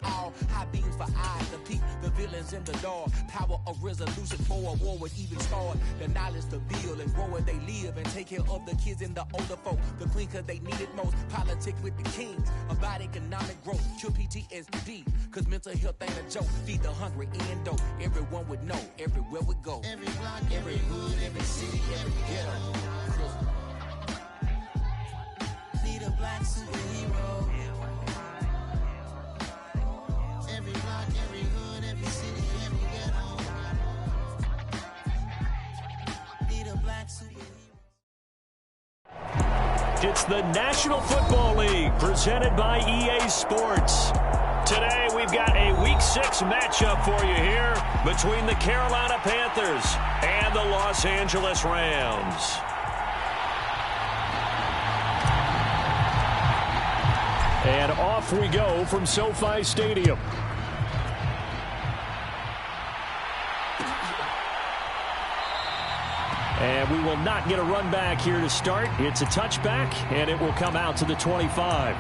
all. High beams for eyes to peep the villains in the dark. Power of resolution for a war would even start. The knowledge to build and grow where they live and take care of the kids and the older folk. The queen cause they need it most. Politics with the kings about economic growth. Cure PTSD cause mental health ain't a joke. Feed the hungry and dope. Everyone would know everywhere we go. Every block, every hood, every city, every ghetto. Need a black superhero. Every block, every hood, every city, every ghetto. Need a black superhero. It's the National Football League presented by EA Sports. Today we've got a Week 6 matchup for you here between the Carolina Panthers and the Los Angeles Rams. And off we go from SoFi Stadium. And we will not get a run back here to start. It's a touchback, and it will come out to the 25.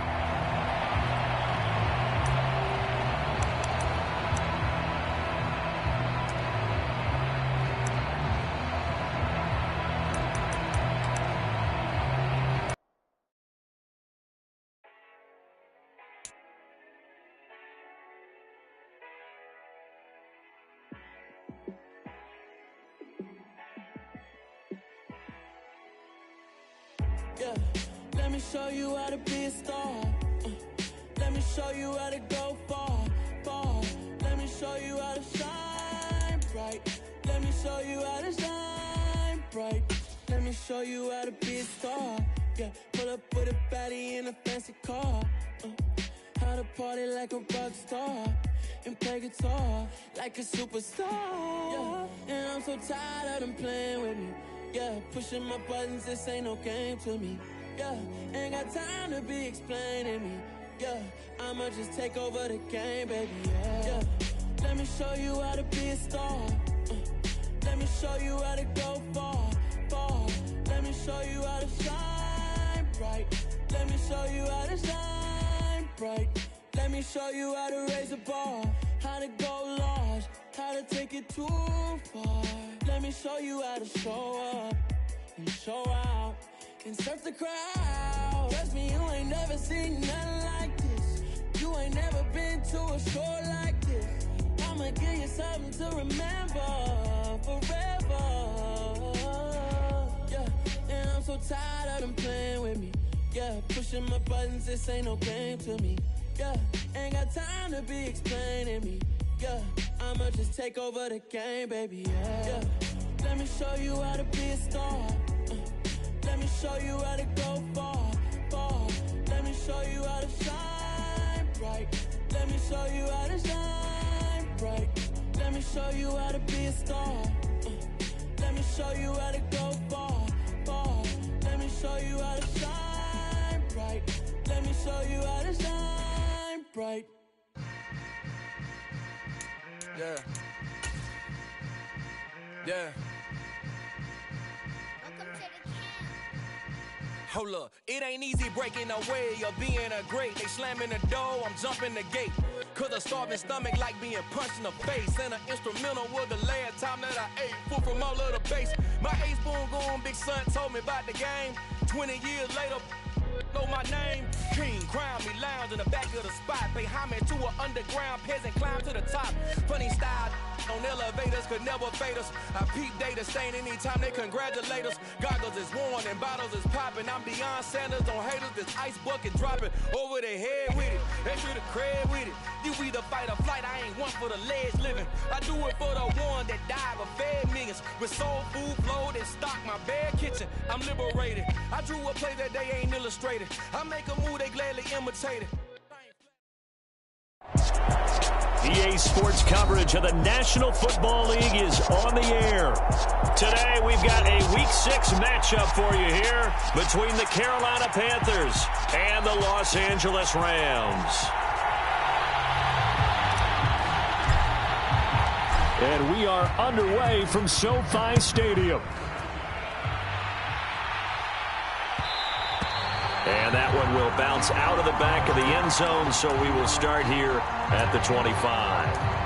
Yeah, let me show you how to be a star. Let me show you how to go far, far. Let me show you how to shine bright. Let me show you how to shine bright. Let me show you how to be a star. Yeah, pull up with a baddie in a fancy car. How to party like a rock star and play guitar like a superstar. Yeah, and I'm so tired of them playing with me. Yeah, pushing my buttons, this ain't no game to me. Yeah, ain't got time to be explaining me. Yeah, I'ma just take over the game, baby. Yeah, let me show you how to be a star. Let me show you how to go far, far. Let me show you how to shine bright. Let me show you how to shine bright. Let me show you how to raise a bar, how to go large, how to take it too far. Let me show you how to show up and show out and surf the crowd. Trust me, you ain't never seen nothing like this. You ain't never been to a show like this. I'ma give you something to remember forever. Yeah, and I'm so tired of them playing with me. Yeah, pushing my buttons, this ain't no game to me. Yeah, ain't got time to be explaining me. Yeah, I'ma just take over the game, baby. Yeah, let me show you how to be a star. Let me show you how to go far, far. Let me show you how to shine bright. Let me show you how to shine bright. Let me show you how to be a star. Let me show you how to go far, far. Let me show you how to shine bright. Let me show you how to shine bright. Yeah. Yeah. Hold up, it ain't easy breaking away or being a great. They slamming the door, I'm jumping the gate. Cause a starving stomach like being punched in the face. And an instrumental was the last time that I ate food from all of the base. My ace-spoon going big son told me about the game. 20 years later, know my name. King, crown me, lounge in the back of the spot. Pay homage to an underground peasant, climb to the top. Funny style on elevators could never fade us. I peep data stain anytime they congratulate us. Goggles is worn and bottles is popping. I'm Deion Sanders on haters, this ice bucket dropping over their head with it. Extra the cred with it. You either fight or flight, I ain't one for the ledge living. I do it for the one that died but fed millions. With soul food flowed and stock my bad kitchen. I'm liberated. I drew a play that they ain't illustrated. I make a move, they gladly imitate it. EA Sports coverage of the National Football League is on the air. Today we've got a Week 6 matchup for you here between the Carolina Panthers and the Los Angeles Rams. And we are underway from SoFi Stadium. And that one will bounce out of the back of the end zone, so we will start here at the 25.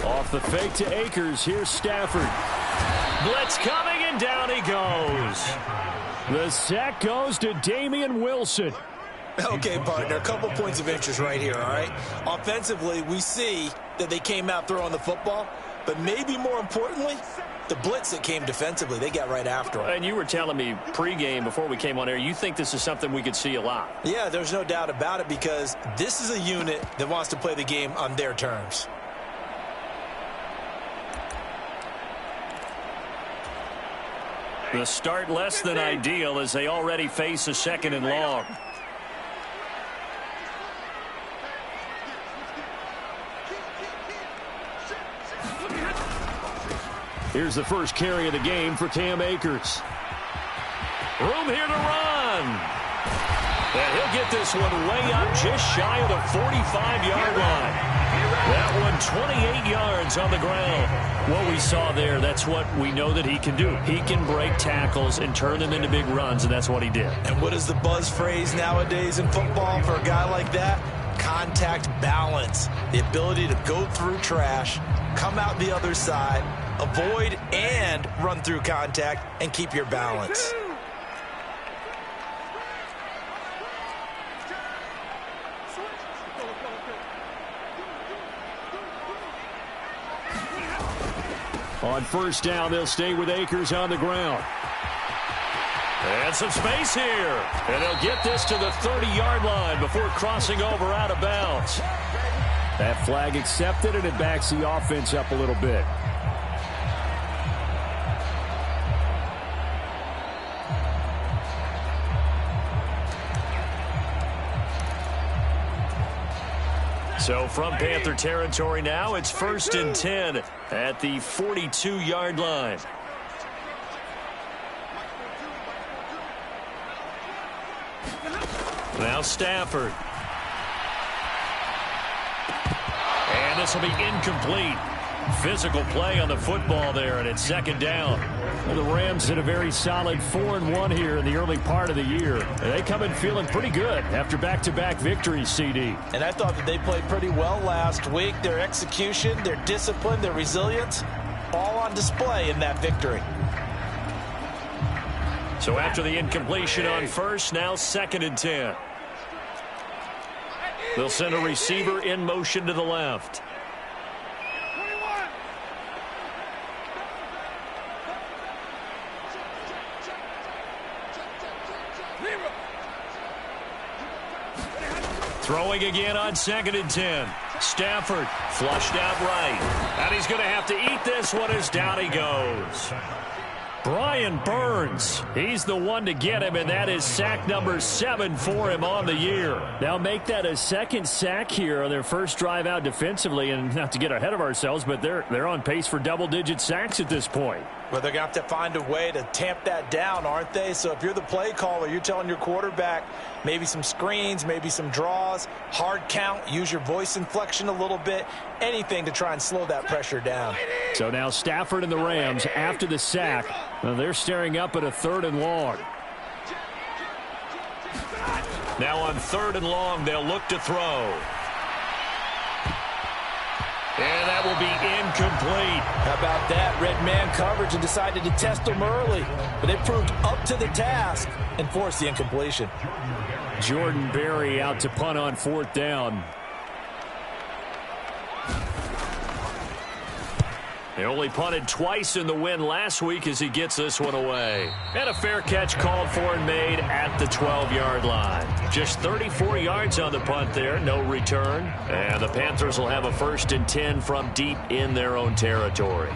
Off the fake to Akers. Here's Stafford. Blitz coming, and down he goes. The sack goes to Damian Wilson. Okay, partner, a couple points of interest right here, all right? Offensively, we see that they came out throwing the football, but maybe more importantly, the blitz that came defensively, they got right after him. And you were telling me pregame before we came on air, you think this is something we could see a lot. Yeah, there's no doubt about it, because this is a unit that wants to play the game on their terms. The start less than ideal as they already face a 2nd and long. Here's the first carry of the game for Cam Akers. Room here to run. And he'll get this one way up just shy of the 45-yard line. That one 28 yards on the ground. What we saw there, that's what we know that he can do. He can break tackles and turn them into big runs, and that's what he did. And what is the buzz phrase nowadays in football for a guy like that? Contact balance. The ability to go through trash, come out the other side, avoid and run through contact, and keep your balance. On first down, they'll stay with Akers on the ground. And some space here. And they'll get this to the 30-yard line before crossing over out of bounds. That flag accepted, and it backs the offense up a little bit. So from Panther territory now, it's 1st and 10 at the 42-yard line. Now Stafford. And this will be incomplete. Physical play on the football there, and it's 2nd down. Well, the Rams had a very solid 4-1 here in the early part of the year. And they come in feeling pretty good after back-to-back victories, CD. And I thought that they played pretty well last week. Their execution, their discipline, their resilience, all on display in that victory. So after the incompletion on first, now 2nd and 10. They'll send a receiver in motion to the left. Throwing again on 2nd and 10. Stafford flushed out right. And he's going to have to eat this one as down he goes. Brian Burns, he's the one to get him, and that is sack number 7 for him on the year. Now make that a 2nd sack here on their first drive out defensively, and not to get ahead of ourselves, but they're on pace for double-digit sacks at this point. Well, they're going to have to find a way to tamp that down, aren't they? So if you're the play caller, you're telling your quarterback maybe some screens, maybe some draws, hard count, use your voice inflection a little bit, anything to try and slow that pressure down. So now Stafford and the Rams, after the sack, they're staring up at a 3rd and long. Now on 3rd and long, they'll look to throw. And that will be incomplete. How about that? Red man coverage and decided to test them early. But they proved up to the task and forced the incompletion. Jordan Berry out to punt on 4th down. They only punted twice in the win last week as he gets this one away. And a fair catch called for and made at the 12-yard line. Just 34 yards on the punt there, no return. And the Panthers will have a 1st and 10 from deep in their own territory.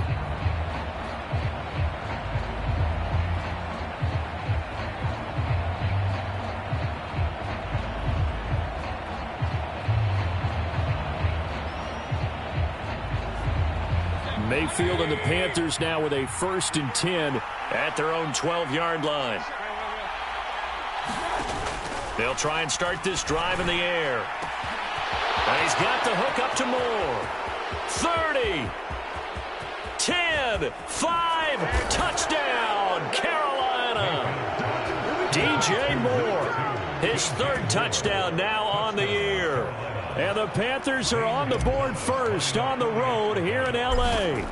Mayfield and the Panthers now with a 1st and 10 at their own 12-yard line. They'll try and start this drive in the air. And he's got the hook up to Moore. 30, 10, 5, touchdown, Carolina. DJ Moore, his 3rd touchdown now on the year. And the Panthers are on the board first on the road here in L.A.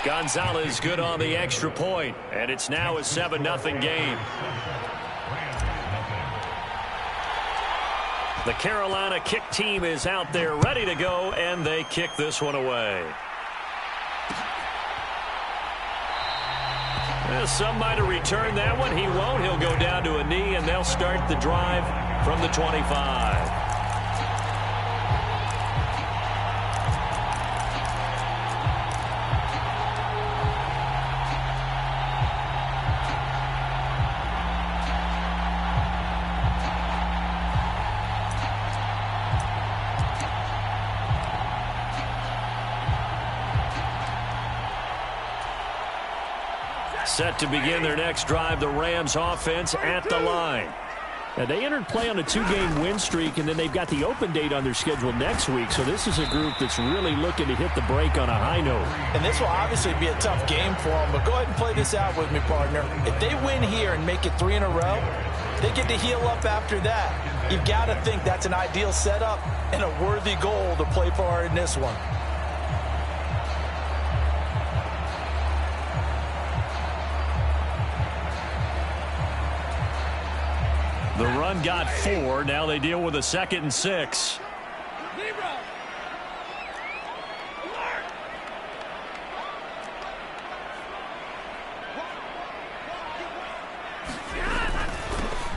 Gonzalez good on the extra point, and it's now a 7-0 game. The Carolina kick team is out there ready to go, and they kick this one away. Some might have returned that one. He won't. He'll go down to a knee, and they'll start the drive from the 25. Set to begin their next drive, the Rams offense at the line. Now, they entered play on a 2-game win streak, and then they've got the open date on their schedule next week. So this is a group that's really looking to hit the break on a high note. And this will obviously be a tough game for them, but go ahead and play this out with me, partner. If they win here and make it 3 in a row, they get to heal up after that. You've got to think that's an ideal setup and a worthy goal to play for in this one. The run got 4. Now they deal with a 2nd and 6.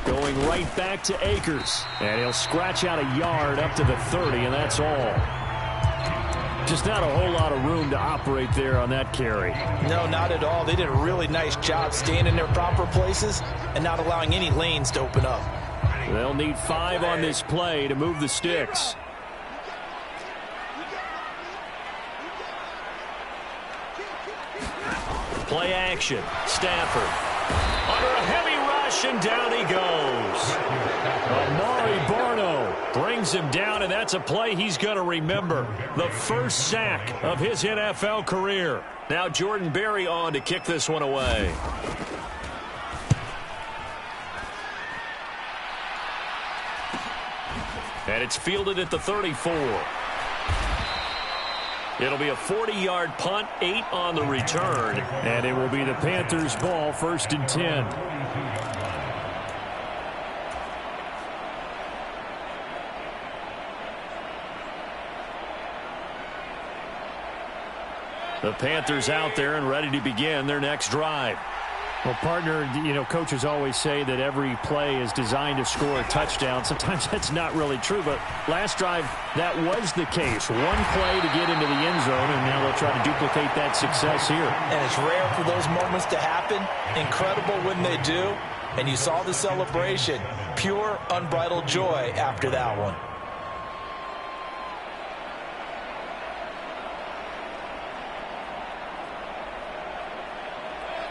Going right back to Akers. And he'll scratch out a yard up to the 30, and that's all. Just not a whole lot of room to operate there on that carry. No, not at all. They did a really nice job staying in their proper places and not allowing any lanes to open up. They'll need 5 on this play to move the sticks. Play action. Stafford. Under a heavy rush, and down he goes. Amari Barno brings him down, and that's a play he's going to remember. The first sack of his NFL career. Now Jordan Berry on to kick this one away. And it's fielded at the 34. It'll be a 40-yard punt, 8 on the return. And it will be the Panthers' ball, 1st and 10. The Panthers out there and ready to begin their next drive. Well, partner, you know, coaches always say that every play is designed to score a touchdown. Sometimes that's not really true, but last drive, that was the case. One play to get into the end zone, and now they'll try to duplicate that success here. And it's rare for those moments to happen. Incredible when they do. And you saw the celebration. Pure, unbridled joy after that one.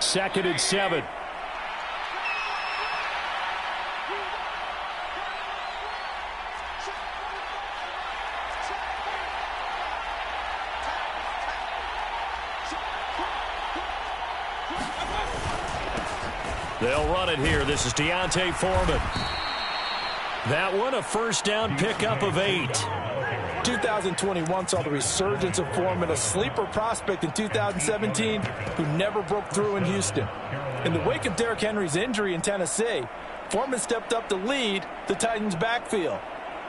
Second and 7. They'll run it here. This is Deontay Foreman. That one, a first down pickup of 8. 2021 saw the resurgence of Foreman, a sleeper prospect in 2017 who never broke through in Houston. In the wake of Derrick Henry's injury in Tennessee, Foreman stepped up to lead the Titans' backfield.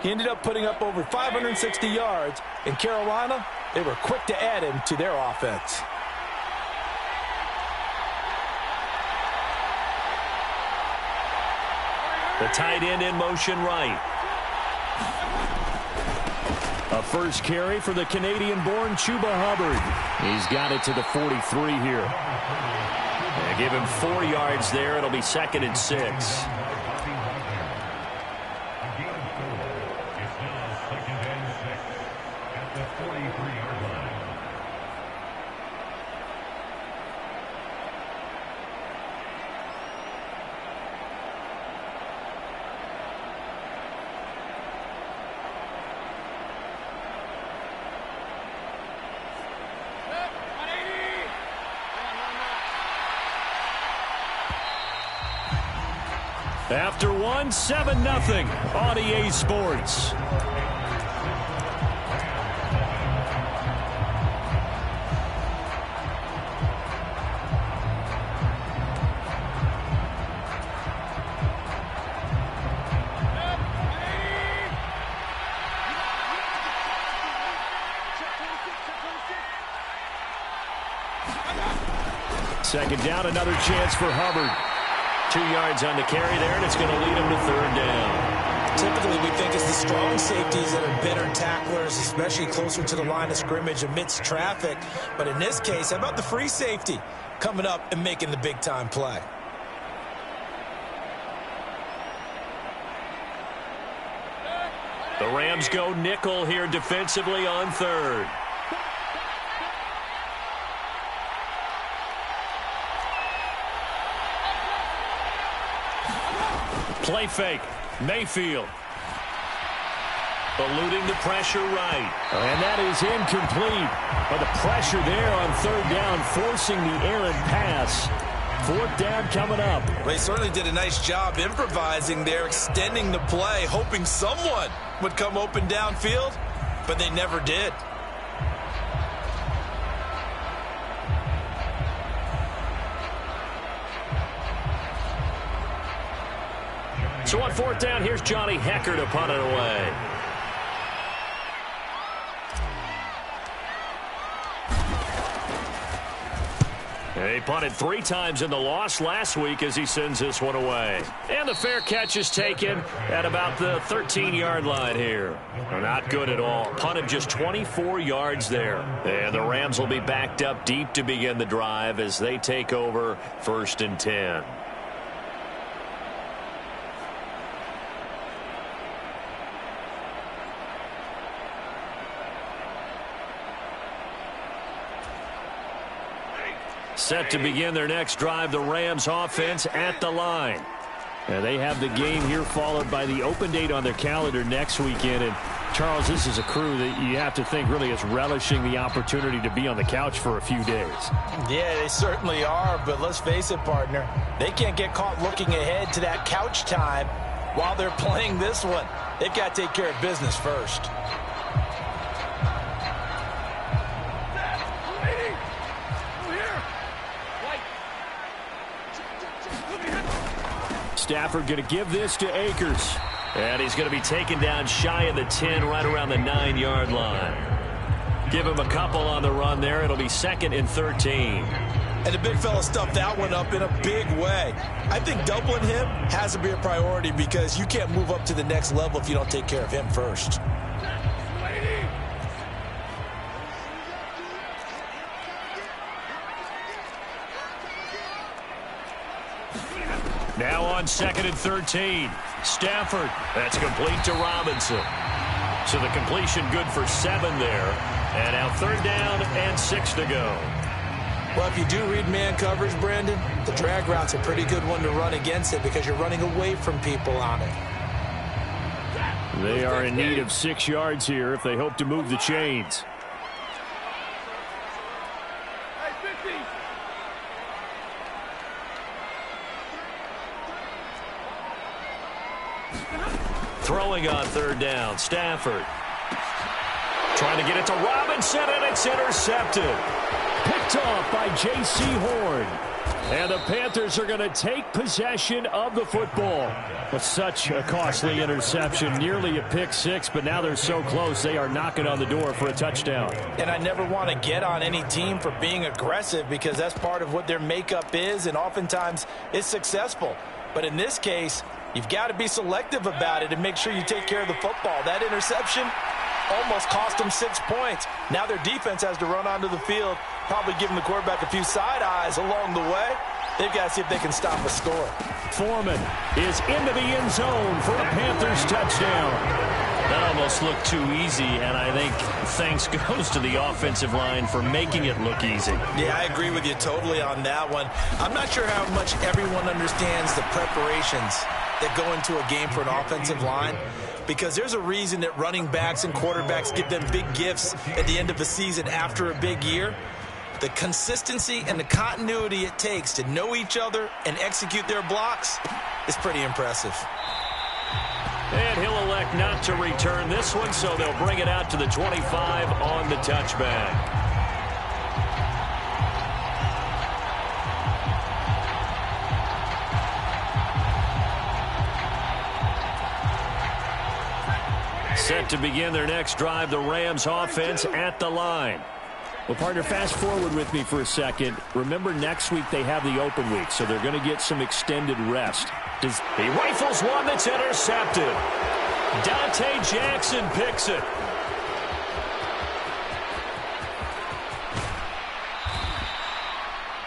He ended up putting up over 560 yards. In Carolina, they were quick to add him to their offense. The tight end in motion right. A first carry for the Canadian-born Chuba Hubbard. He's got it to the 43 here. They give him 4 yards there. It'll be 2nd and 6. After one, 7-0 on EA Sports. Second down, another chance for Hubbard. 2 yards on the carry there, and it's going to lead him to third down. Typically, we think it's the strong safeties that are better tacklers, especially closer to the line of scrimmage amidst traffic. But in this case, how about the free safety coming up and making the big-time play? The Rams go nickel here defensively on third. Play fake. Mayfield. Eluding the pressure right. And that is incomplete. But the pressure there on third down, forcing the errant pass. Fourth down coming up. They certainly did a nice job improvising there, extending the play, hoping someone would come open downfield, but they never did. So on fourth down, here's Johnny Hecker to punt it away. He punted 3 times in the loss last week as he sends this one away. And the fair catch is taken at about the 13-yard line here. Not good at all. Punted just 24 yards there. And the Rams will be backed up deep to begin the drive as they take over 1st and 10. Set to begin their next drive, the Rams offense at the line. And they have the game here followed by the open date on their calendar next weekend. And Charles, this is a crew that you have to think really is relishing the opportunity to be on the couch for a few days. Yeah, they certainly are, but let's face it, partner. They can't get caught looking ahead to that couch time while they're playing this one. They've got to take care of business first. Stafford going to give this to Akers. And he's going to be taken down shy of the 10, right around the 9-yard line. Give him a couple on the run there. It'll be 2nd and 13. And the big fella stuffed that one up in a big way. I think doubling him has to be a priority because you can't move up to the next level if you don't take care of him first. Now on 2nd and 13. Stafford. That's complete to Robinson. So the completion good for 7 there. And now 3rd down and 6 to go. Well, if you do read man coverage, Brandon, the drag route's a pretty good one to run against it because you're running away from people on it. They are in need of 6 yards here if they hope to move the chains. Throwing on 3rd down, Stafford. Trying to get it to Robinson, and it's intercepted. Picked off by J.C. Horn. And the Panthers are going to take possession of the football. But such a costly interception, nearly a pick 6, but now they're so close they are knocking on the door for a touchdown. And I never want to get on any team for being aggressive because that's part of what their makeup is, and oftentimes it's successful. But in this case, you've got to be selective about it and make sure you take care of the football. That interception almost cost them 6 points. Now their defense has to run onto the field, probably giving the quarterback a few side eyes along the way. They've got to see if they can stop a score. Foreman is into the end zone for a Panthers touchdown. That almost looked too easy, and I think thanks goes to the offensive line for making it look easy. Yeah, I agree with you totally on that one. I'm not sure how much everyone understands the preparations that go into a game for an offensive line, because there's a reason that running backs and quarterbacks give them big gifts at the end of a season after a big year. The consistency and the continuity it takes to know each other and execute their blocks is pretty impressive. And he'll elect not to return this one, so they'll bring it out to the 25 on the touchback. Set to begin their next drive, the Rams offense at the line. Well, partner, fast forward with me for a second. Remember, next week they have the open week, so they're going to get some extended rest. He rifles one that's intercepted. Dante Jackson picks it.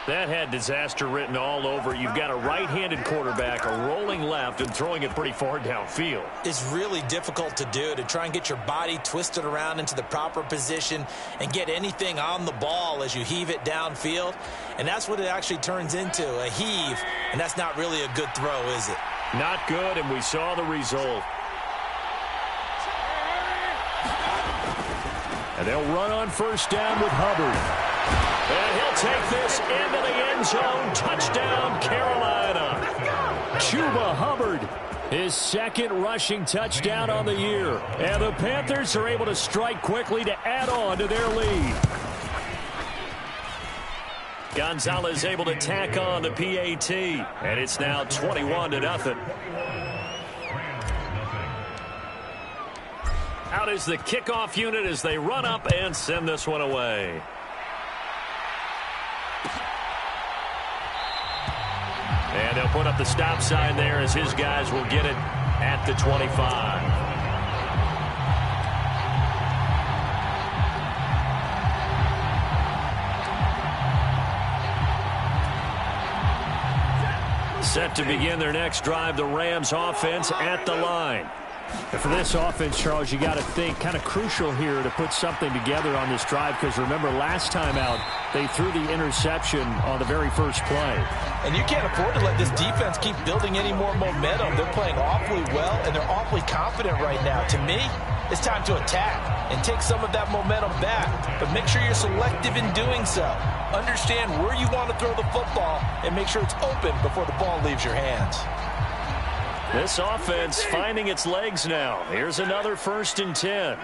That had disaster written all over. You've got a right-handed quarterback, a rolling left, and throwing it pretty far downfield. It's really difficult to do, to try and get your body twisted around into the proper position and get anything on the ball as you heave it downfield. And that's what it actually turns into, a heave. And that's not really a good throw, is it? Not good, and we saw the result. And they'll run on first down with Hubbard. And he'll take this into the end zone. Touchdown, Carolina. Chuba Hubbard, his second rushing touchdown on the year. And the Panthers are able to strike quickly to add on to their lead. Gonzalez able to tack on the PAT. And it's now 21-0. Out is the kickoff unit as they run up and send this one away. And they'll put up the stop sign there as his guys will get it at the 25. Set to begin their next drive, the Rams offense at the line. And for this offense, Charles, you got to think kind of crucial here to put something together on this drive, because remember last time out they threw the interception on the very first play. And you can't afford to let this defense keep building any more momentum. They're playing awfully well, and they're awfully confident right now. To me, it's time to attack and take some of that momentum back, but make sure you're selective in doing so. Understand where you want to throw the football and make sure it's open before the ball leaves your hands. This offense finding its legs now. Here's another 1st and 10.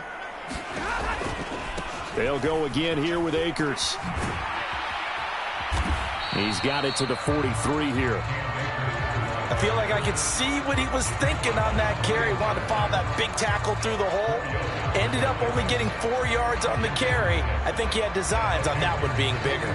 They'll go again here with Akers. He's got it to the 43 here. I feel like I could see what he was thinking on that carry. Wanted to follow that big tackle through the hole. Ended up only getting 4 yards on the carry. I think he had designs on that one being bigger.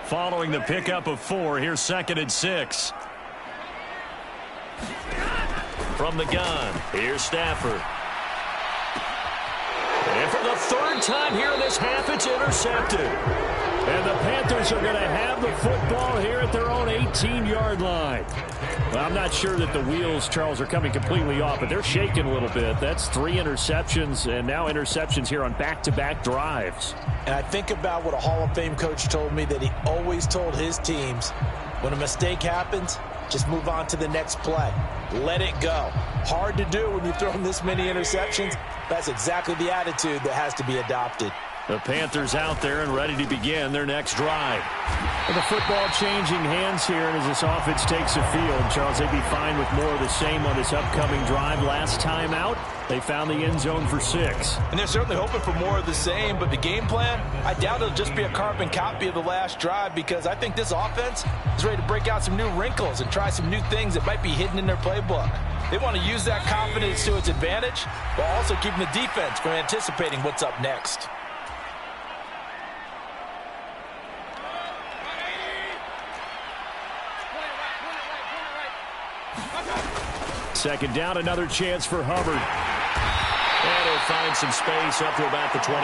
Following the pickup of 4, here's 2nd and 6. From the gun, here's Stafford. And for the 3rd time here in this half, it's intercepted. And the Panthers are going to have the football here at their own 18-yard line. Well, I'm not sure that the wheels, Charles, are coming completely off, but they're shaking a little bit. That's 3 interceptions, and now interceptions here on back-to-back drives. And I think about what a Hall of Fame coach told me that he always told his teams, when a mistake happens, just move on to the next play. Let it go. Hard to do when you've thrown this many interceptions. That's exactly the attitude that has to be adopted. The Panthers out there and ready to begin their next drive. And the football changing hands here, and as this offense takes the field, Charles, they'd be fine with more of the same on this upcoming drive. Last time out, they found the end zone for 6. And they're certainly hoping for more of the same, but the game plan, I doubt it'll just be a carbon copy of the last drive, because I think this offense is ready to break out some new wrinkles and try some new things that might be hidden in their playbook. They want to use that confidence to its advantage, while also keeping the defense from anticipating what's up next. Second down, another chance for Hubbard. And he'll find some space up to about the 25.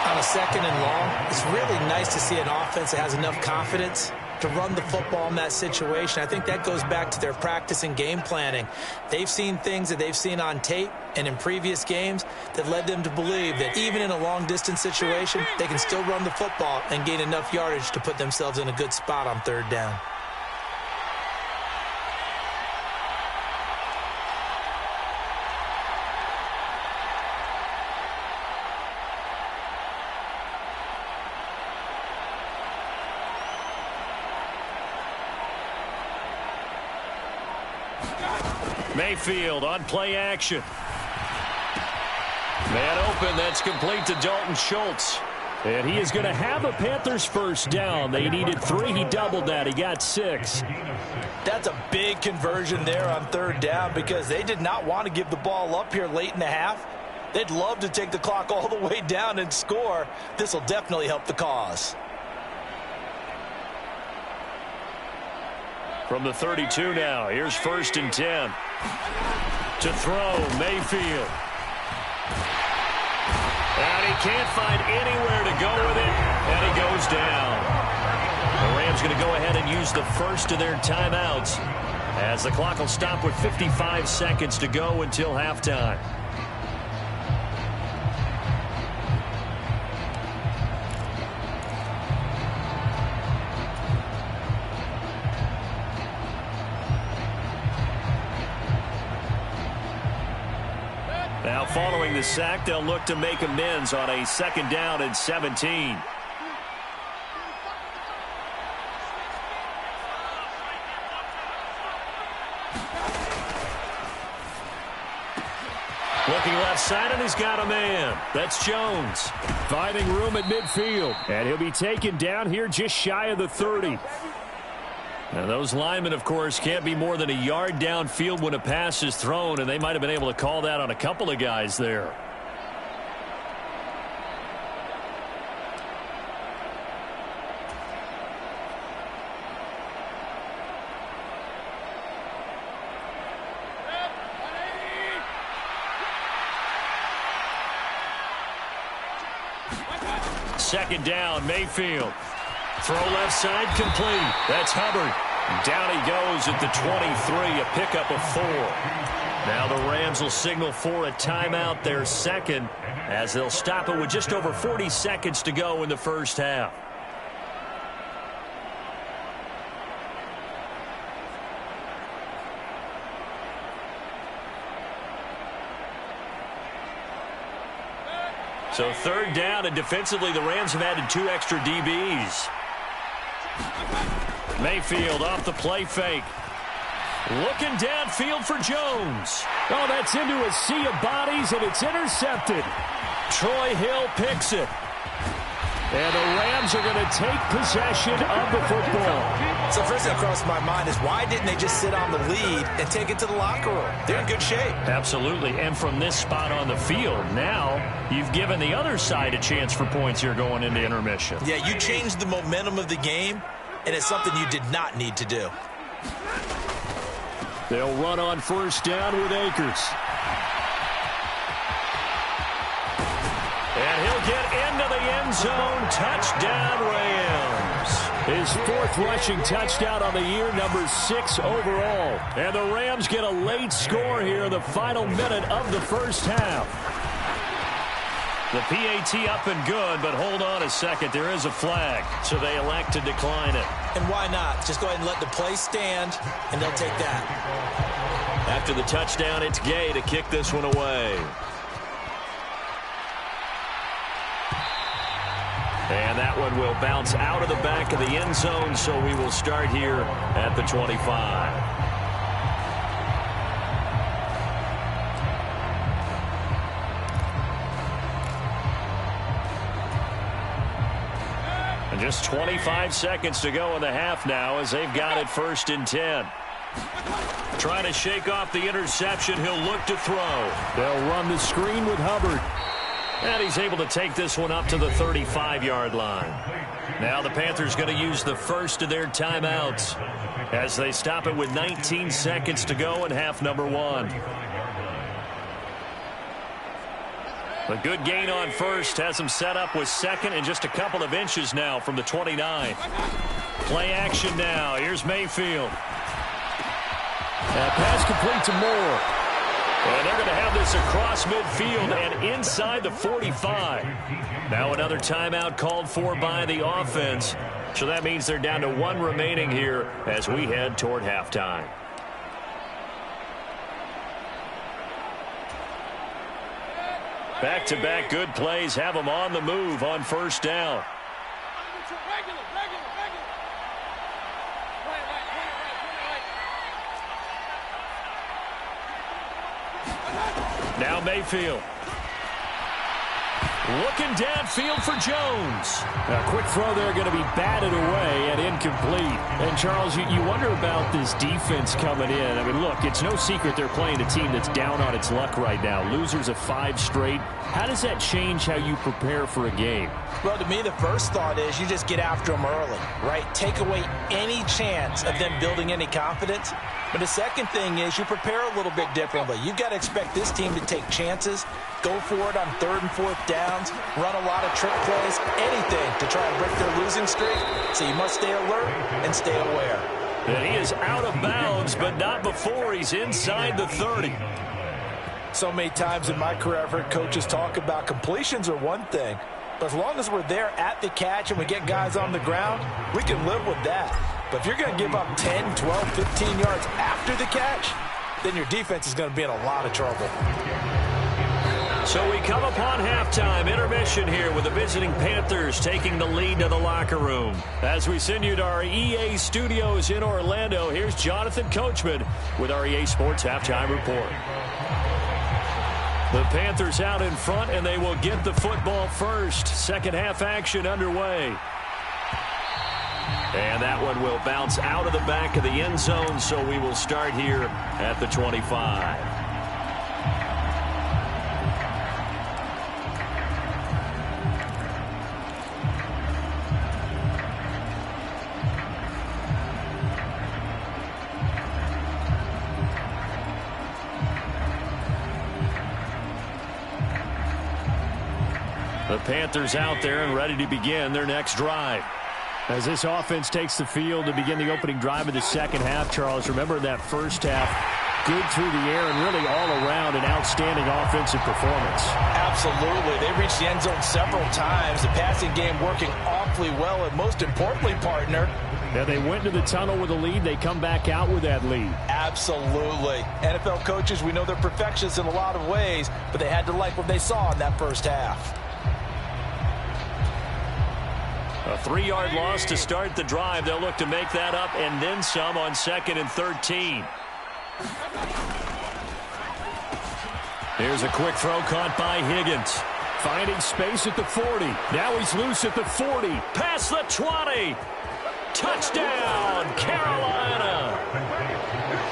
On a 2nd and long, it's really nice to see an offense that has enough confidence to run the football in that situation. I think that goes back to their practice and game planning. They've seen things that they've seen on tape and in previous games that led them to believe that even in a long-distance situation, they can still run the football and gain enough yardage to put themselves in a good spot on 3rd down. Mayfield on play action. Man open, that's complete to Dalton Schultz. And he is going to have a Panthers 1st down. They needed 3. He doubled that. He got 6. That's a big conversion there on 3rd down because they did not want to give the ball up here late in the half. They'd love to take the clock all the way down and score. This will definitely help the cause. From the 32 now, here's 1st and 10. To throw, Mayfield. And he can't find anywhere to go with it, and he goes down. The Rams going to go ahead and use the first of their timeouts as the clock will stop with 55 seconds to go until halftime. Now, following the sack, they'll look to make amends on a 2nd down and 17. Looking left side, and he's got a man. That's Jones. Finding room at midfield. And he'll be taken down here just shy of the 30. And those linemen, of course, can't be more than a yard downfield when a pass is thrown, and they might have been able to call that on a couple of guys there. Second down, Mayfield. Throw left side, complete. That's Hubbard. Down he goes at the 23, a pickup of 4. Now the Rams will signal for a timeout, their 2nd, as they'll stop it with just over 40 seconds to go in the 1st half. So 3rd down, and defensively the Rams have added 2 extra DBs. Mayfield off the play fake. Looking downfield for Jones. Oh, that's into a sea of bodies, and it's intercepted. Troy Hill picks it. And the Rams are going to take possession of the football. So first thing that crossed my mind is why didn't they just sit on the lead and take it to the locker room? They're in good shape. Absolutely. And from this spot on the field, now you've given the other side a chance for points here going into intermission. Yeah, you changed the momentum of the game, and it's something you did not need to do. They'll run on 1st down with Akers. And he'll get into the end zone. Touchdown, Rams. His 4th rushing touchdown on the year, number 6 overall. And the Rams get a late score here in the final minute of the 1st half. The PAT up and good, but hold on a second. There is a flag, so they elect to decline it. And why not? Just go ahead and let the play stand, and they'll take that. After the touchdown, it's Gay to kick this one away. And that one will bounce out of the back of the end zone, so we will start here at the 25. And just 25 seconds to go in the half now as they've got it 1st and 10. Trying to shake off the interception. He'll look to throw. They'll run the screen with Hubbard. And he's able to take this one up to the 35-yard line. Now the Panthers going to use the first of their timeouts as they stop it with 19 seconds to go in half number 1. A good gain on first has him set up with second and just a couple of inches now from the 29. Play action now. Here's Mayfield. Pass complete to Moore. And they're going to have this across midfield and inside the 45. Now another timeout called for by the offense. So that means they're down to one remaining here as we head toward halftime. Back-to-back good plays have them on the move on first down. Now Mayfield. Looking downfield for Jones. A quick throw there going to be batted away and incomplete. And, Charles, you wonder about this defense coming in. I mean, look, it's no secret they're playing a team that's down on its luck right now. Losers of 5 straight. How does that change how you prepare for a game? Well, to me, the first thought is you just get after them early, right? Take away any chance of them building any confidence. But the second thing is you prepare a little bit differently. You've got to expect this team to take chances, go for it on 3rd and 4th downs, run a lot of trick plays, anything to try and break their losing streak. So you must stay alert and stay aware. And he is out of bounds, but not before he's inside the 30. So many times in my career I've heard coaches talk about completions are one thing, but as long as we're there at the catch and we get guys on the ground, we can live with that. But if you're going to give up 10, 12, 15 yards after the catch, then your defense is going to be in a lot of trouble. So we come upon halftime intermission here with the visiting Panthers taking the lead to the locker room. As we send you to our EA studios in Orlando, here's Jonathan Coachman with our EA Sports Halftime Report. The Panthers out in front, and they will get the football first. Second half action underway. And that one will bounce out of the back of the end zone, so we will start here at the 25. The Panthers out there and ready to begin their next drive. As this offense takes the field to begin the opening drive of the second half, Charles, remember that first half, good through the air and really all around an outstanding offensive performance. Absolutely. They reached the end zone several times. The passing game working awfully well, and most importantly, partner, yeah, they went to the tunnel with a lead. They come back out with that lead. Absolutely. NFL coaches, we know they're perfectionists in a lot of ways, but they had to like what they saw in that first half. A 3-yard loss to start the drive. They'll look to make that up and then some on 2nd and 13. Here's a quick throw caught by Higgins. Finding space at the 40. Now he's loose at the 40. Past the 20. Touchdown, Carolina.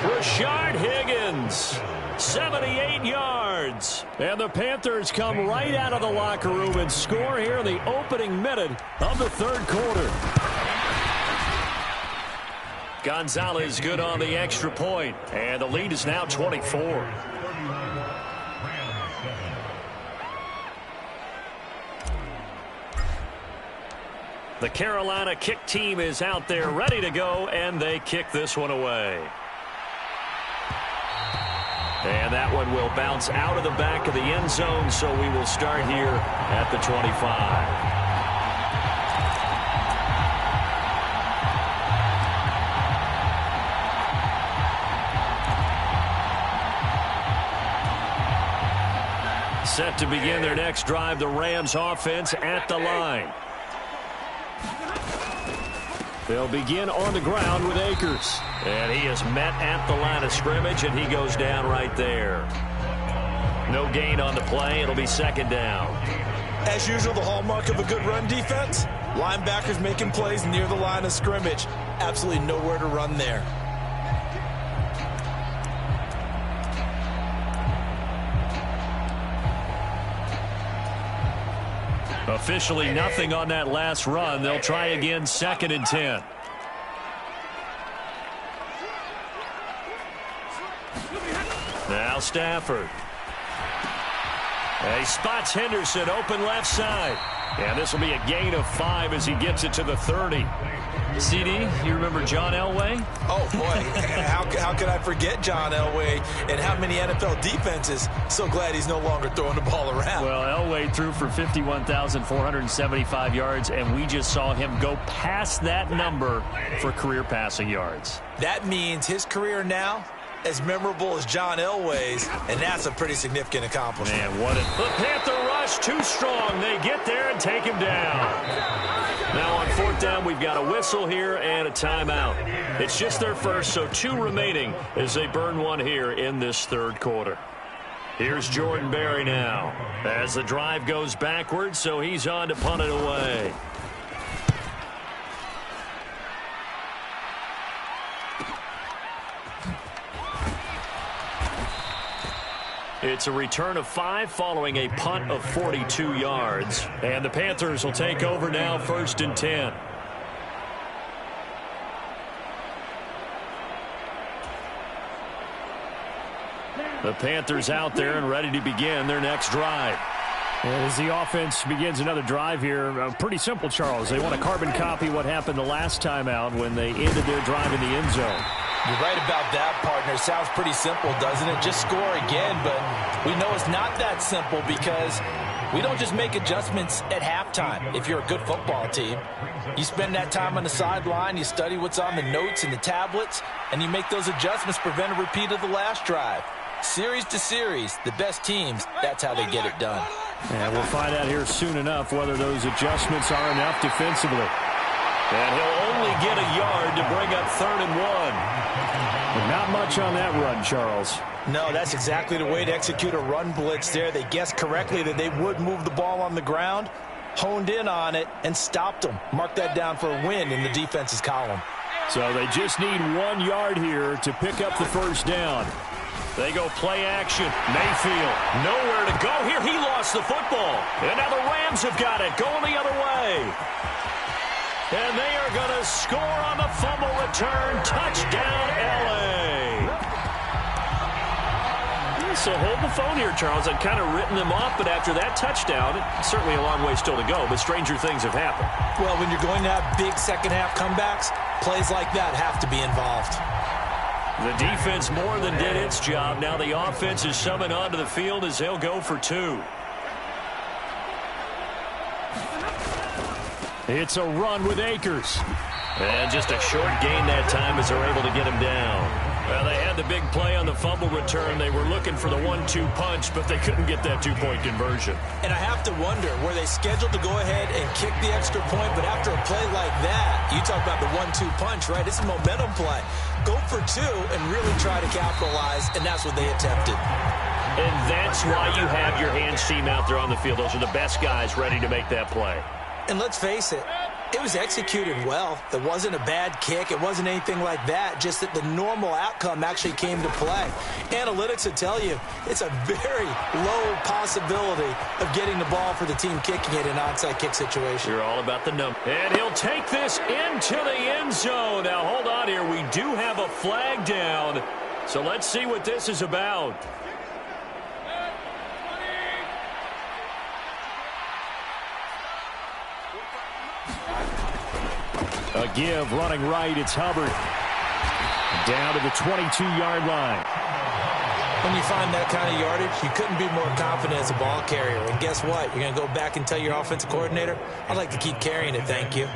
Rashard Higgins. 78 yards. And the Panthers come right out of the locker room and score here in the opening minute of the 3rd quarter. Gonzalez good on the extra point, and the lead is now 24. The Carolina kick team is out there ready to go, and they kick this one away. And that one will bounce out of the back of the end zone, so we will start here at the 25. Set to begin their next drive, the Rams offense at the line. They'll begin on the ground with Akers. And he is met at the line of scrimmage, and he goes down right there. No gain on the play. It'll be 2nd down. As usual, the hallmark of a good run defense, linebackers making plays near the line of scrimmage. Absolutely nowhere to run there. Officially nothing on that last run. They'll try again 2nd and 10. Now Stafford. He spots Henderson open left side. And this will be a gain of 5 as he gets it to the 30. CD, you remember John Elway? Oh, boy. How could I forget John Elway and how many NFL defenses? So glad he's no longer throwing the ball around. Well, Elway threw for 51,475 yards, and we just saw him go past that number for career passing yards. That means his career now as memorable as John Elway's, and that's a pretty significant accomplishment. Man, what the Panther rush, too strong. They get there and take him down. Now on 4th down, we've got a whistle here and a timeout. It's just their first, so 2 remaining as they burn 1 here in this 3rd quarter. Here's Jordan Berry now as the drive goes backwards, so he's on to punt it away. It's a return of 5 following a punt of 42 yards. And the Panthers will take over now, 1st and 10. The Panthers out there and ready to begin their next drive. As the offense begins another drive here, pretty simple, Charles. They want to carbon copy what happened the last time out when they ended their drive in the end zone. You're right about that, partner. Sounds pretty simple, doesn't it? Just score again, but we know it's not that simple because we don't just make adjustments at halftime. If you're a good football team, you spend that time on the sideline, you study what's on the notes and the tablets, and you make those adjustments, prevent a repeat of the last drive. Series to series, the best teams, that's how they get it done. And we'll find out here soon enough whether those adjustments are enough defensively. And he'll only get a yard to bring up 3rd and 1. Not much on that run, Charles. No, that's exactly the way to execute a run blitz there. They guessed correctly that they would move the ball on the ground, honed in on it, and stopped them. Mark that down for a win in the defense's column. So they just need 1 yard here to pick up the 1st down. They go play action. Mayfield, nowhere to go here. He lost the football. And now the Rams have got it, going the other way. And they are going to score on the fumble return. Touchdown, L.A. So hold the phone here, Charles. I'd kind of written them off, but after that touchdown, certainly a long way still to go, but stranger things have happened. Well, when you're going to have big second-half comebacks, plays like that have to be involved. The defense more than did its job. Now the offense is summoned onto the field as they'll go for 2. It's a run with Akers. And just a short gain that time as they're able to get him down. Well, they had the big play on the fumble return. They were looking for the 1-2 punch, but they couldn't get that 2-point conversion. And I have to wonder, were they scheduled to go ahead and kick the extra point? But after a play like that, you talk about the 1-2 punch, right? It's a momentum play. Go for 2 and really try to capitalize, and that's what they attempted. And that's why you have your hands team out there on the field. Those are the best guys ready to make that play. And let's face it, it was executed well. It wasn't a bad kick. It wasn't anything like that. Just that the normal outcome actually came to play. Analytics will tell you it's a very low possibility of getting the ball for the team kicking it in an onside kick situation. You're all about the number. And he'll take this into the end zone. Now, hold on here. We do have a flag down. So let's see what this is about. A give, running right, it's Hubbard. Down to the 22-yard line. When you find that kind of yardage, you couldn't be more confident as a ball carrier. And guess what? You're going to go back and tell your offensive coordinator, I'd like to keep carrying it, thank you.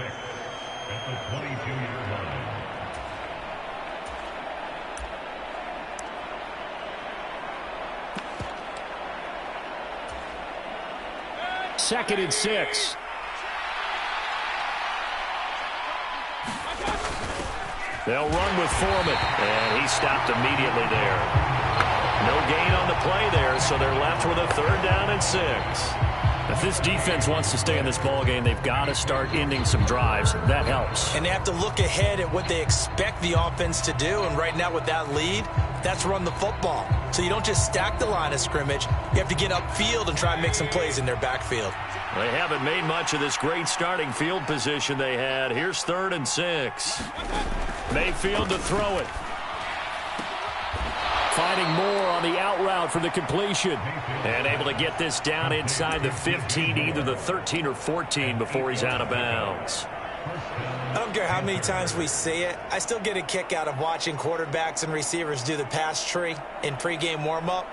Second and 6. They'll run with Foreman, and he stopped immediately there. No gain on the play there, so they're left with a 3rd down and 6. If this defense wants to stay in this ballgame, they've got to start ending some drives. That helps. And they have to look ahead at what they expect the offense to do, and right now with that lead, that's run the football. So you don't just stack the line of scrimmage. You have to get upfield and try and make some plays in their backfield. They haven't made much of this great starting field position they had. Here's 3rd and 6. Mayfield to throw it. Finding more on the out route for the completion. And able to get this down inside the 15, either the 13 or 14 before he's out of bounds. I don't care how many times we see it. I still get a kick out of watching quarterbacks and receivers do the pass tree in pregame warm-up.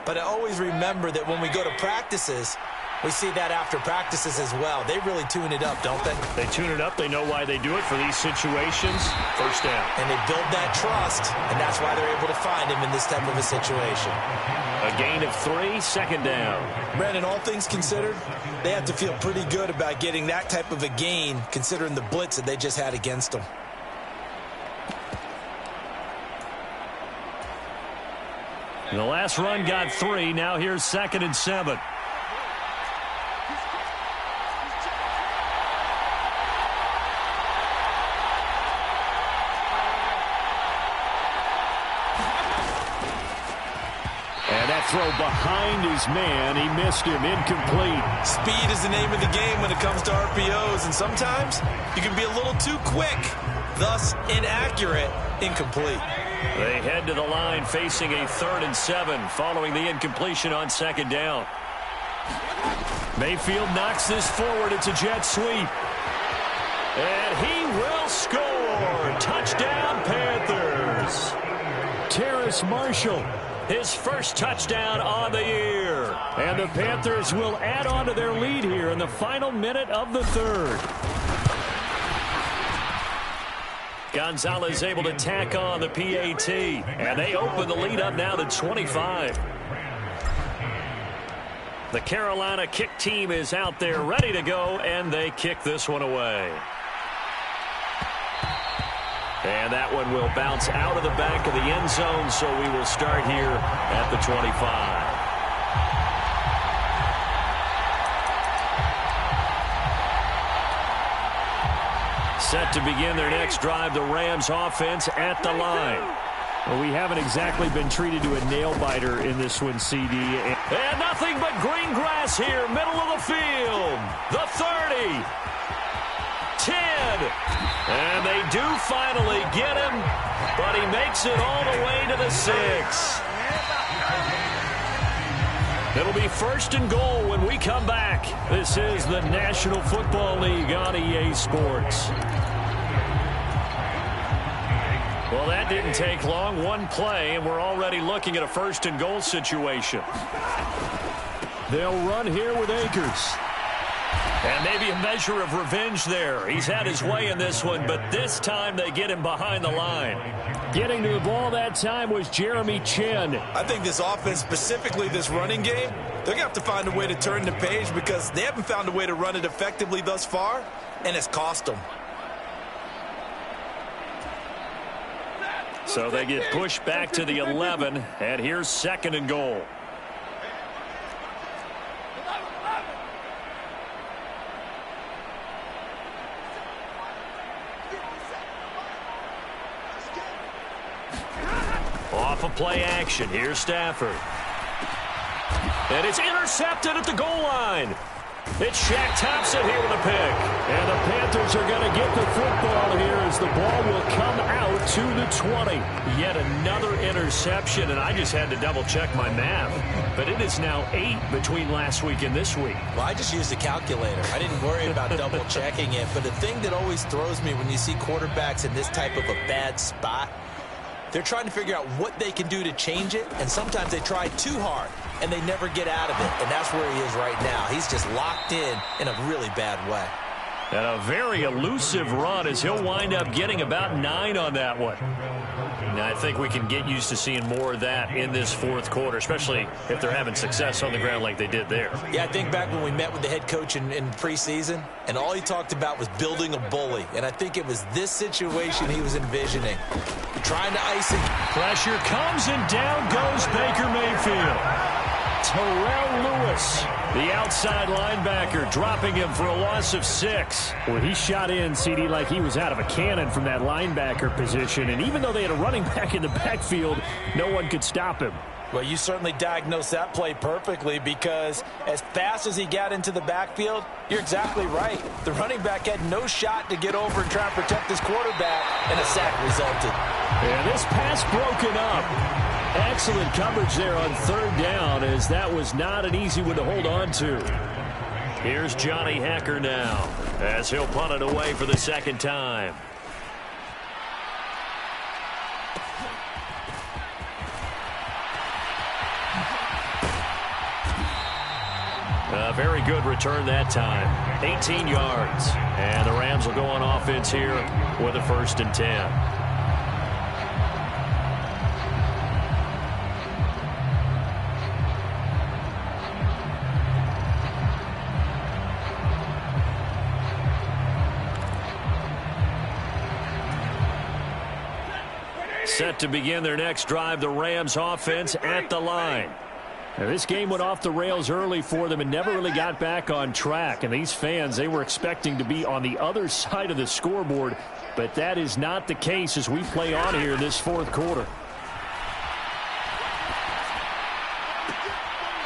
But I always remember that when we go to practices, we see that after practices as well. They really tune it up, don't they? They tune it up. They know why they do it for these situations. First down. And they build that trust, and that's why they're able to find him in this type of a situation. A gain of 3, second down. Brandon, all things considered, they have to feel pretty good about getting that type of a gain, considering the blitz that they just had against them. The last run got 3. Now here's 2nd and 7. Throw behind his man. He missed him. Incomplete. Speed is the name of the game when it comes to RPOs, and sometimes you can be a little too quick, thus inaccurate, incomplete. They head to the line facing a 3rd and 7 following the incompletion on 2nd down. Mayfield knocks this forward. It's a jet sweep. And he will score. Touchdown, Panthers. Terrace Marshall. His first touchdown on the year. And the Panthers will add on to their lead here in the final minute of the 3rd. Gonzalez able to tack on the PAT. And they open the lead up now to 25. The Carolina kick team is out there ready to go, and they kick this one away. And that one will bounce out of the back of the end zone, so we will start here at the 25. Set to begin their next drive, the Rams offense at the line. Well, we haven't exactly been treated to a nail-biter in this one, CD. And nothing but green grass here, middle of the field. The 30. 10. And they do finally get him, but he makes it all the way to the 6. It'll be 1st and goal when we come back. This is the National Football League on EA Sports. Well, that didn't take long. One play, and we're already looking at a 1st and goal situation. They'll run here with Akers. And maybe a measure of revenge there. He's had his way in this one, but this time they get him behind the line. Getting to the ball that time was Jeremy Chin. I think this offense, specifically this running game, they're going to have to find a way to turn the page because they haven't found a way to run it effectively thus far, and it's cost them. So they get pushed back to the 11, and here's 2nd and goal. Off of play action. Here's Stafford. And it's intercepted at the goal line. It's Shaq Thompson here with a pick. And the Panthers are going to get the football here as the ball will come out to the 20. Yet another interception, and I just had to double-check my math. But it is now 8 between last week and this week. Well, I just used a calculator. I didn't worry about double-checking it. But the thing that always throws me when you see quarterbacks in this type of a bad spot, they're trying to figure out what they can do to change it, and sometimes they try too hard, and they never get out of it, and that's where he is right now. He's just locked in a really bad way. And a very elusive run as he'll wind up getting about 9 on that one. And I think we can get used to seeing more of that in this 4th quarter, especially if they're having success on the ground like they did there. Yeah, I think back when we met with the head coach in preseason, and all he talked about was building a bully. And I think it was this situation he was envisioning. Trying to ice it. Pressure comes, and down goes Baker Mayfield. Terrell Lewis, the outside linebacker, dropping him for a loss of 6. Well, he shot in, CD, like he was out of a cannon from that linebacker position. And even though they had a running back in the backfield, no one could stop him. Well, you certainly diagnosed that play perfectly because as fast as he got into the backfield, you're exactly right. The running back had no shot to get over and try and protect his quarterback, and a sack resulted. And this pass broken up. Excellent coverage there on third down, as that was not an easy one to hold on to. Here's Johnny Hacker now, as he'll punt it away for the second time. A very good return that time. 18 yards. And the Rams will go on offense here with a 1st and 10. Set to begin their next drive, the Rams offense at the line. Now, this game went off the rails early for them and never really got back on track. And these fans, they were expecting to be on the other side of the scoreboard, but that is not the case as we play on here in this 4th quarter.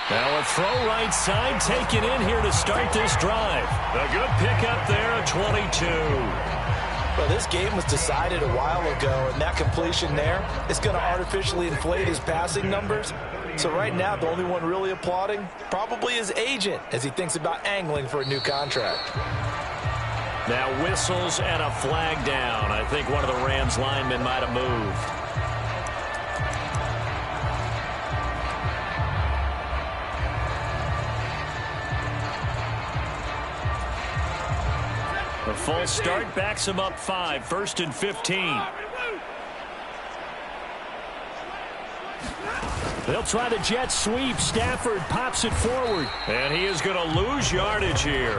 Now a throw right side taken in here to start this drive. A good pickup there, a 22. Well, this game was decided a while ago, and that completion there is going to artificially inflate his passing numbers. So right now, the only one really applauding probably his agent as he thinks about angling for a new contract. Now whistles and a flag down. I think one of the Rams linemen might have moved. A false start backs him up 5, 1st and 15. They'll try the jet sweep. Stafford pops it forward. And he is going to lose yardage here.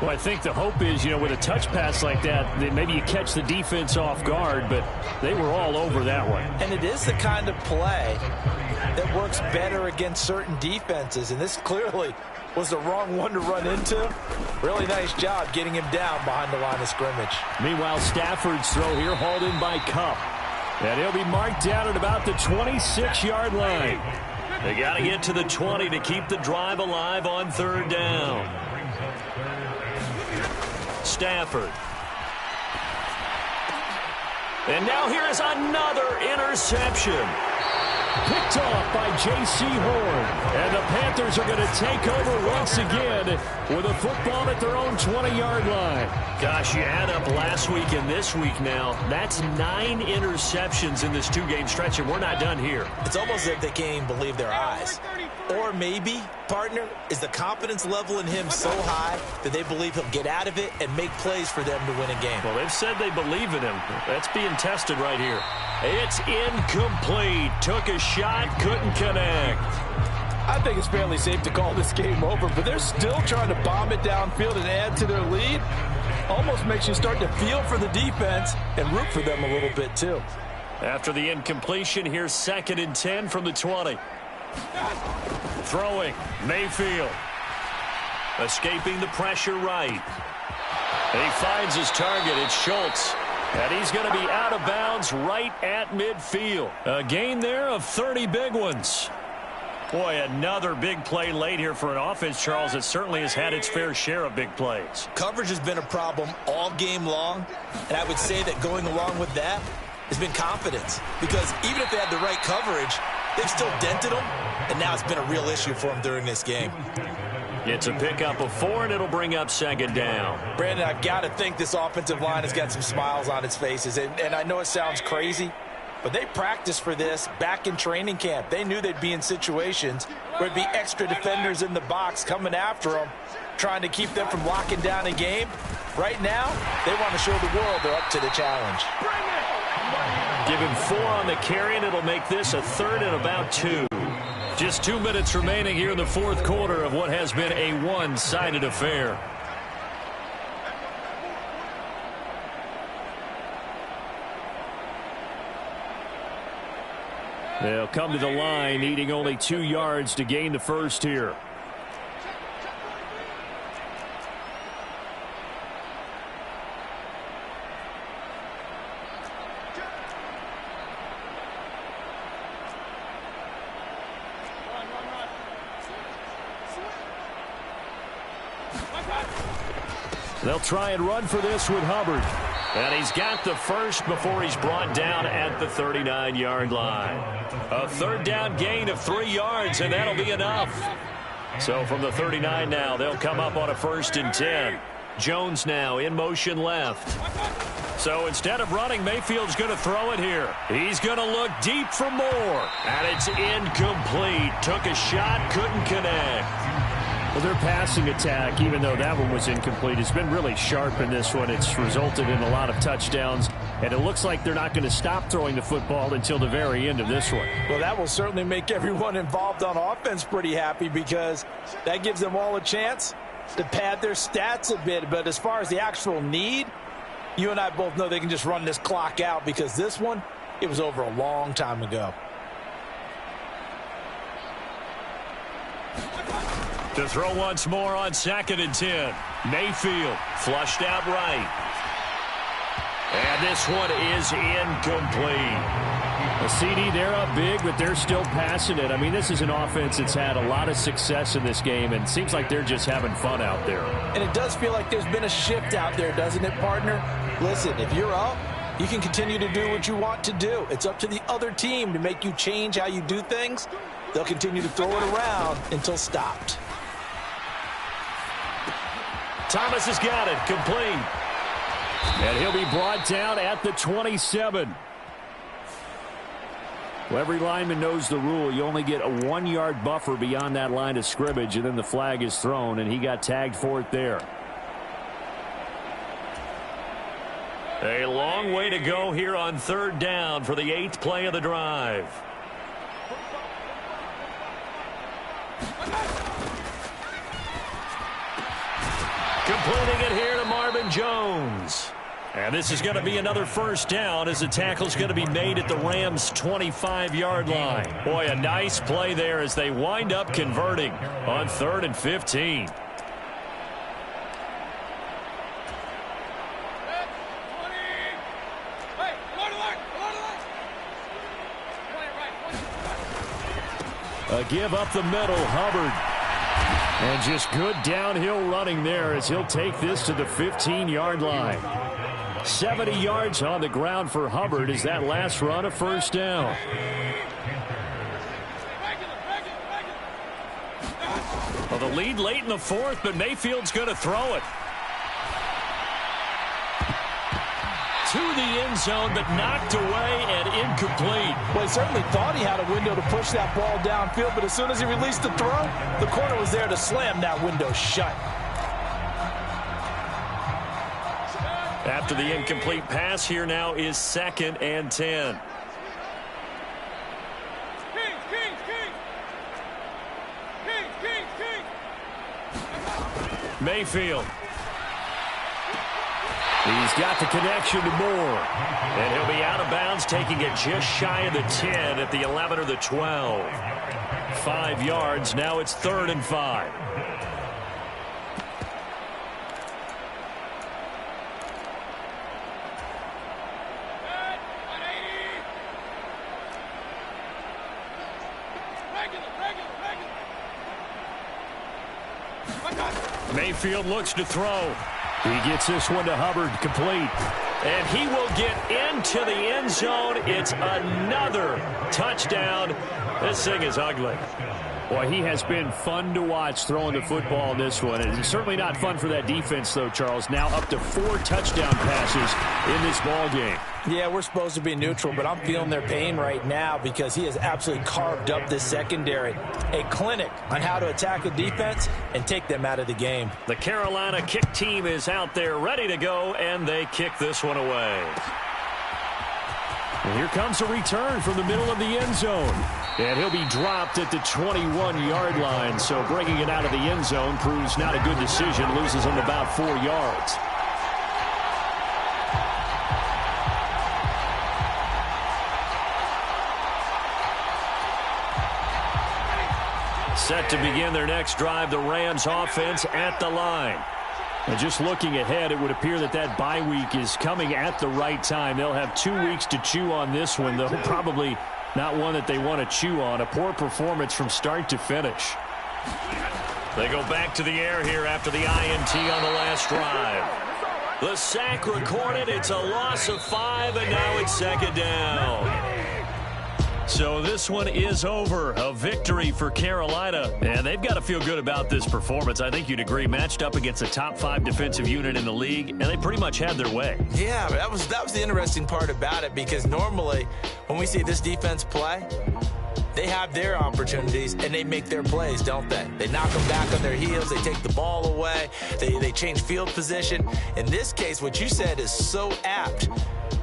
Well, I think the hope is, with a touch pass like that, that maybe you catch the defense off guard, but they were all over that one. And it is the kind of play that works better against certain defenses, and this clearly was the wrong one to run into. Really nice job getting him down behind the line of scrimmage. Meanwhile, Stafford's throw here hauled in by Kupp. And he'll be marked down at about the 26-yard line. They got to get to the 20 to keep the drive alive on 3rd down. Stafford. And now here is another interception. Picked off by J.C. Horn. And the Panthers are going to take over once again with a football at their own 20-yard line. Gosh, you add up last week and this week now, that's 9 interceptions in this 2-game stretch, and we're not done here. It's almost as if they can't even believe their eyes. Or maybe, partner, is the confidence level in him so high that they believe he'll get out of it and make plays for them to win a game. Well, they've said they believe in him. That's being tested right here. It's incomplete. Took a shot, couldn't connect. I think it's fairly safe to call this game over, but they're still trying to bomb it downfield and add to their lead. Almost makes you start to feel for the defense and root for them a little bit, too. After the incompletion, here's 2nd and 10 from the 20. Throwing, Mayfield. Escaping the pressure right. And he finds his target. It's Schultz. And he's going to be out of bounds right at midfield. A gain there of 30 big ones. Boy, another big play late here for an offense, Charles, that certainly has had its fair share of big plays. Coverage has been a problem all game long, and I would say that going along with that has been confidence. Because even if they had the right coverage, they've still dented them, and now it's been a real issue for them during this game. It's a pickup of 4, and it'll bring up 2nd down. Brandon, I've got to think this offensive line has got some smiles on its faces, and I know it sounds crazy, but they practiced for this back in training camp. They knew they'd be in situations where it'd be extra defenders in the box coming after them, trying to keep them from locking down a game. Right now, they want to show the world they're up to the challenge. Give him 4 on the carry, and it'll make this a 3rd and about 2. Just 2 minutes remaining here in the 4th quarter of what has been a one-sided affair. They'll come to the line, needing only 2 yards to gain the first here. They'll try and run for this with Hubbard. And he's got the first before he's brought down at the 39-yard line. A third down gain of 3 yards, and that'll be enough. So from the 39 now, they'll come up on a 1st and 10. Jones now in motion left. So instead of running, Mayfield's going to throw it here. He's going to look deep for more. And it's incomplete. Took a shot, couldn't connect. Well, their passing attack, even though that one was incomplete, has been really sharp in this one. It's resulted in a lot of touchdowns, and it looks like they're not going to stop throwing the football until the very end of this one. Well, that will certainly make everyone involved on offense pretty happy because that gives them all a chance to pad their stats a bit. But as far as the actual need, you and I both know they can just run this clock out because this one, it was over a long time ago. To throw once more on 2nd and 10. Mayfield flushed out right. And this one is incomplete. A CD, they're up big, but they're still passing it. I mean, this is an offense that's had a lot of success in this game, and it seems like they're just having fun out there. And it does feel like there's been a shift out there, doesn't it, partner? Listen, if you're up, you can continue to do what you want to do. It's up to the other team to make you change how you do things. They'll continue to throw it around until stopped. Thomas has got it, complete. And he'll be brought down at the 27. Well, every lineman knows the rule. You only get a 1-yard buffer beyond that line of scrimmage, and then the flag is thrown, and he got tagged for it there. A long way to go here on 3rd down for the 8th play of the drive. Completing it here to Marvin Jones. And this is going to be another 1st down as the tackle's going to be made at the Rams' 25-yard line. Boy, a nice play there as they wind up converting on 3rd and 15. A give up the middle, Hubbard. And just good downhill running there as he'll take this to the 15-yard line. 70 yards on the ground for Hubbard as that last run a 1st down. Well, the lead late in the 4th, but Mayfield's going to throw it. To the end zone, but knocked away and incomplete. Well, he certainly thought he had a window to push that ball downfield, but as soon as he released the throw, the corner was there to slam that window shut. After the incomplete pass, here now is 2nd and 10. Mayfield. He's got the connection to Moore. And he'll be out of bounds, taking it just shy of the 10 at the 11 or the 12. 5 yards. Now it's 3rd and 5. Mayfield looks to throw. He gets this one to Hubbard, complete. And he will get into the end zone. It's another touchdown. This thing is ugly. Boy, he has been fun to watch throwing the football in this one. It's certainly not fun for that defense, though, Charles. Now up to 4 touchdown passes in this ball game. Yeah, we're supposed to be neutral, but I'm feeling their pain right now because he has absolutely carved up this secondary. A clinic on how to attack a defense and take them out of the game. The Carolina kick team is out there ready to go, and they kick this one away. And here comes a return from the middle of the end zone. And he'll be dropped at the 21-yard line. So bringing it out of the end zone proves not a good decision. Loses him about 4 yards. Set to begin their next drive, the Rams offense at the line. And just looking ahead, it would appear that that bye week is coming at the right time. They'll have 2 weeks to chew on this one, though probably not one that they want to chew on. A poor performance from start to finish. They go back to the air here after the INT on the last drive. The sack recorded. It's a loss of 5, and now it's second down. So this one is over. A victory for Carolina. And they've got to feel good about this performance. I think you'd agree. Matched up against a top 5 defensive unit in the league, and they pretty much had their way. Yeah, that was the interesting part about it, because normally when we see this defense play, they have their opportunities and they make their plays, don't they? They knock them back on their heels. They take the ball away. They change field position. In this case, what you said is so apt.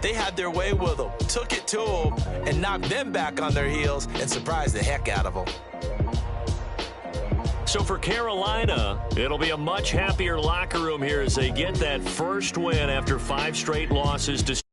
They had their way with them, took it to them, and knocked them back on their heels and surprised the heck out of them. So for Carolina, it'll be a much happier locker room here as they get that first win after 5 straight losses to